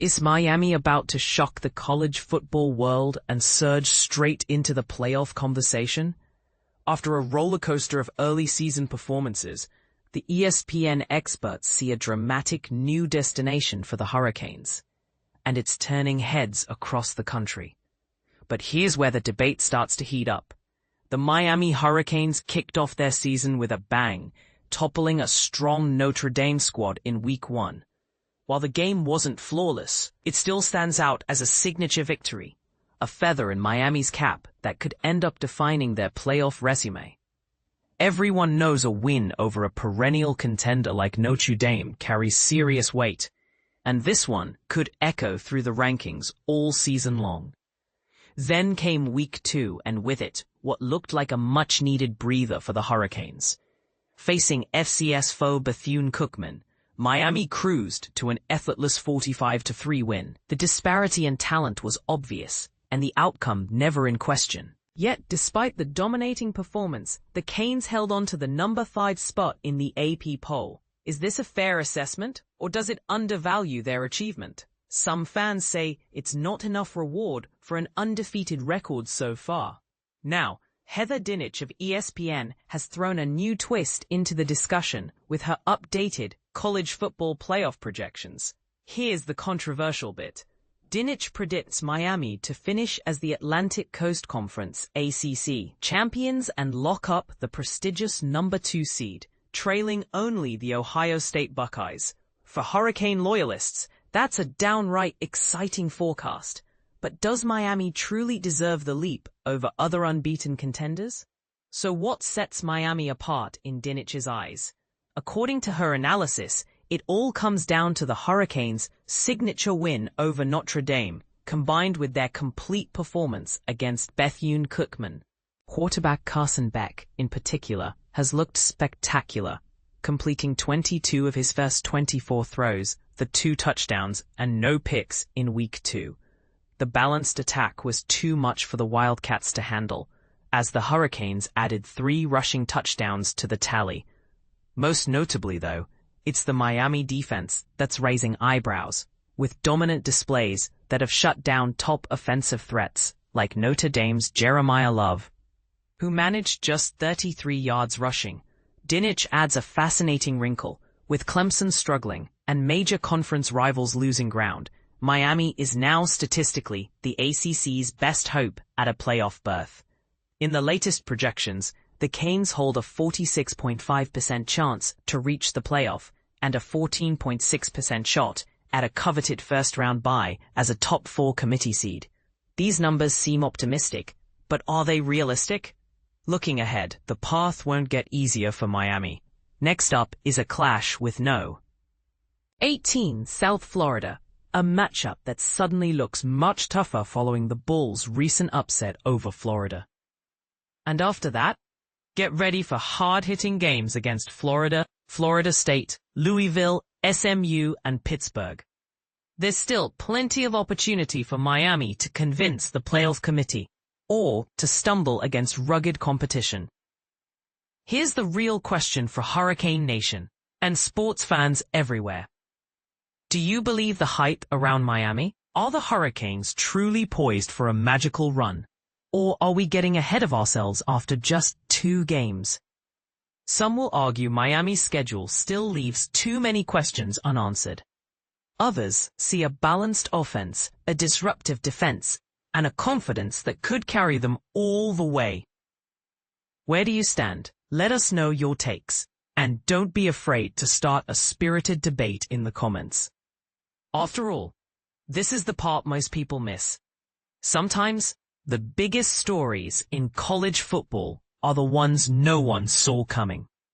Is Miami about to shock the college football world and surge straight into the playoff conversation? After a rollercoaster of early season performances, the ESPN experts see a dramatic new destination for the Hurricanes, and it's turning heads across the country. But here's where the debate starts to heat up. The Miami Hurricanes kicked off their season with a bang, toppling a strong Notre Dame squad in Week 1. While the game wasn't flawless, it still stands out as a signature victory, a feather in Miami's cap that could end up defining their playoff resume. Everyone knows a win over a perennial contender like Notre Dame carries serious weight, and this one could echo through the rankings all season long. Then came Week 2, and with it, what looked like a much-needed breather for the Hurricanes. Facing FCS foe Bethune-Cookman, Miami cruised to an effortless 45-3 win. The disparity in talent was obvious, and the outcome never in question. Yet, despite the dominating performance, the Canes held on to the number 5 spot in the AP poll. Is this a fair assessment, or does it undervalue their achievement? Some fans say it's not enough reward for an undefeated record so far. Now, Heather Dinich of ESPN has thrown a new twist into the discussion with her updated college football playoff projections. Here's the controversial bit. Dinich predicts Miami to finish as the Atlantic Coast Conference (ACC) champions and lock up the prestigious number 2 seed, trailing only the Ohio State Buckeyes. For Hurricane loyalists, that's a downright exciting forecast. But does Miami truly deserve the leap over other unbeaten contenders? So what sets Miami apart in Dinich's eyes? According to her analysis, it all comes down to the Hurricanes' signature win over Notre Dame, combined with their complete performance against Bethune-Cookman. Quarterback Carson Beck, in particular, has looked spectacular, completing 22 of his first 24 throws, the 2 touchdowns, and no picks in Week 2. The balanced attack was too much for the Wildcats to handle, as the Hurricanes added 3 rushing touchdowns to the tally. Most notably, though, it's the Miami defense that's raising eyebrows, with dominant displays that have shut down top offensive threats like Notre Dame's Jeremiah Love, who managed just 33 yards rushing. Dinich adds a fascinating wrinkle. With Clemson struggling and major conference rivals losing ground, Miami is now statistically the ACC's best hope at a playoff berth. In the latest projections, the Canes hold a 46.5% chance to reach the playoff and a 14.6% shot at a coveted first-round bye as a top 4 committee seed. These numbers seem optimistic, but are they realistic? Looking ahead, the path won't get easier for Miami. Next up is a clash with No. 18 South Florida, a matchup that suddenly looks much tougher following the Bulls' recent upset over Florida. And after that, get ready for hard-hitting games against Florida, Florida State, Louisville, SMU, and Pittsburgh. There's still plenty of opportunity for Miami to convince the playoff committee, or to stumble against rugged competition. Here's the real question for Hurricane Nation and sports fans everywhere. Do you believe the hype around Miami? Are the Hurricanes truly poised for a magical run? Or are we getting ahead of ourselves after just 2 games? Some will argue Miami's schedule still leaves too many questions unanswered. Others see a balanced offense, a disruptive defense, and a confidence that could carry them all the way. Where do you stand? Let us know your takes, and don't be afraid to start a spirited debate in the comments. After all, this is the part most people miss. Sometimes, the biggest stories in college football are the ones no one saw coming.